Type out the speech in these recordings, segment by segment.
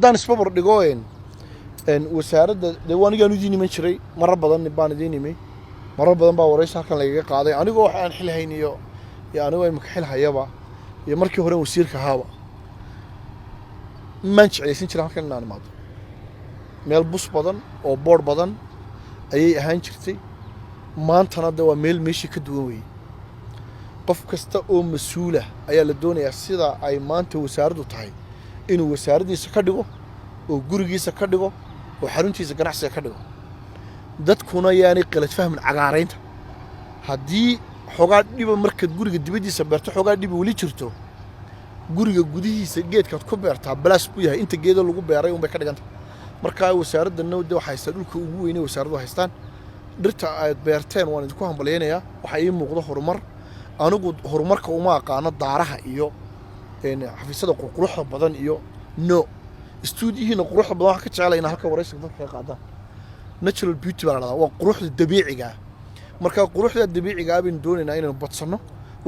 دان سببر دقوين إن وسارد دواني كانوا يجيني من شري مرة بدن نبان يجيني مي مرة بدن باوريش هكذا لقى قاضي أنا جو حن حل هينيو يا أنا وين مكحلها يابا يا مركي هنا وسير كهوا منش عيسين شرا هكذا أنا ماد ميل بوس بدن أو بور بدن أي هنشرتي ما أنت دوا ميل مشي كدوي قف كستا أو مسؤولة أي للدنيا سيدا أي ما أنت وسارد وتعي إنه وساردي سكدوه وجورجي سكدوه وحرنتي سكناح سكدوه dadkuna yaani qalad fahmin cagaareynta hadii xogaa dhib markad guriga dibadiisa beerto xogaa dhib wali jirto guriga gudihiisa geedka ku beertaa balaas ku yahay inta geedo lagu beeray un bay ka dhiganta marka wasaaradda nowda waxay haysaa dhulka ugu weyn ee wasaaraddu haystaan dhirta ay beerteen waan idinku hambalyeynaya waxa ay muuqdo horumar anigu horumarka uma aqaano daaraha iyo xafiisyada quruxda badan iyo no stuudiyihiina quruxda badan waxa ka jecelahay in halka wareysiga dadka ka qaadaan natural beauty baa waa quruxda dabiiciga marka quruxda dabiiciga abin doonayna inaan badsano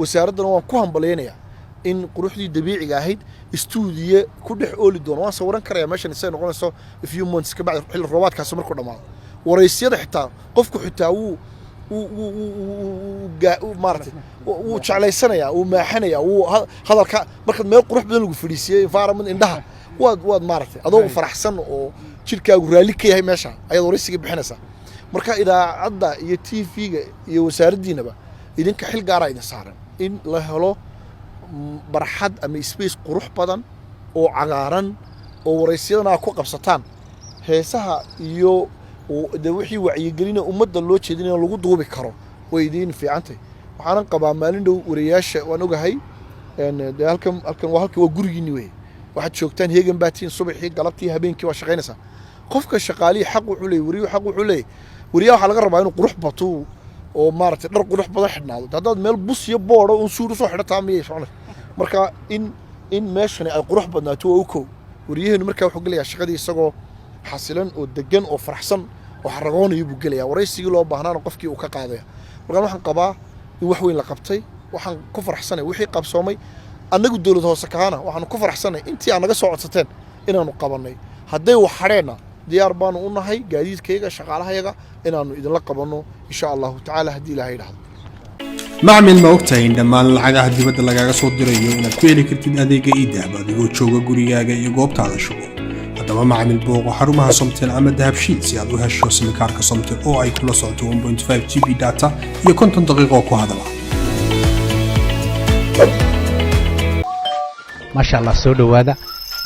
wasaaradana waan ku hambalyeynaya in quruxdii dabiiciga ahayd stuudiye ku dhex ooli doono waan sawiran karaya meeshan isay noqonayso a few months ka bacdi xil roobaadkaas markuu dhamaado wareysiyada xitaa qofku xitaa maartay uu jeclaysanaya uu maaxanaya uu hadalka marka meel qurux badan lagu fadhiisiyay environment indhaha waad maartay adoo faraxsan oo jirkaagu raali ka yahay meesha ayad wareysiga bixinaysa marka idaacadda iyo TV-ga iyo wasaaraddiinaba idinka xil gaar ah idin saaran in la helo barxad ama space qurux badan oo cagaaran oo wareysiyadana ku qabsataan heesaha iyo wixii wacyigelina ummadda loo jeedinayo lagu duubi karo way idin fiicantay waxaan qabaa maalin dhow wariyaasha waan ogahay halkan waa gurigiinii weey waxaad joogtaan heegan baatiin subaxii galabtii habeenkii waa shaqaynaysaa qofka shaqaalihi xaq wuxuu leeyahay wariyo xaq wuxuu leeyahay wariyaha waxa laga rabaa inuu qurux bato oo maartay dhar qurux badan xidhnaado haddaad meel bus iyo boodho oo suur soo xidhataa miyay soconaysaa marka in meeshani ay qurux badnaato oo koow wariyaheenu markaa wuxuu gelayaa shaqadii isagoo xasilan oo degan oo faraxsan oo xaragoonayo buu gelayaa wareysigii loo baahnaana qofkii uu ka qaadaya marka waxaan qabaa in wax weyn la qabtay waxaan ku faraxsanay wixii qabsoomay annagu dawlad hoose kaana waxaan ku faraxsanay intii aan naga soo codsateen inaanu qabanay hadday wax xareena diyaar baanu u nahay gaadiidkayga shaqaalahayaga inaanu idinla qabanno insha Allah ta'ala hadii ilaahay yiraahdo macmil ma ogtahay in dhammaan lacagaha dibadda lagaaga soo dirayo inaad ku heli kartid adeega e-dahab adigoo jooga gurigaaga iyo goobtaada shaqo haddaba macmil booqo xarumaha Somtel ama dahabshiil si aad u hesho simkaarka Somtel oo ay kula socoto 1.5 GB data iyo 50 daqiiqo ku hadala ما شاء الله سو دhowaada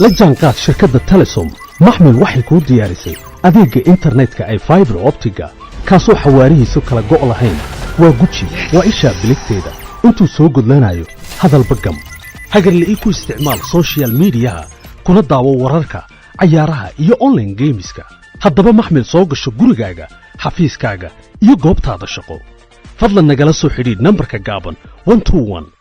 la jaanqaad shirkadda Telesom maxmil waxay ku diyaarisay adeega internetka ay fiber optiga kaasoo xawaarihiisu kala go' lahayn waa guji waa isha biligteeda intuu soo gudlanayo hadalba gam hagarle ku isticmaal social media kuna daawo wararka ciyaaraha iyo online gameska haddaba maxmil soo gasho gurigaaga xafiiskaaga iyo goobtaada shaqo fadlan nagala soo xidhiidh nambarka gaaban 121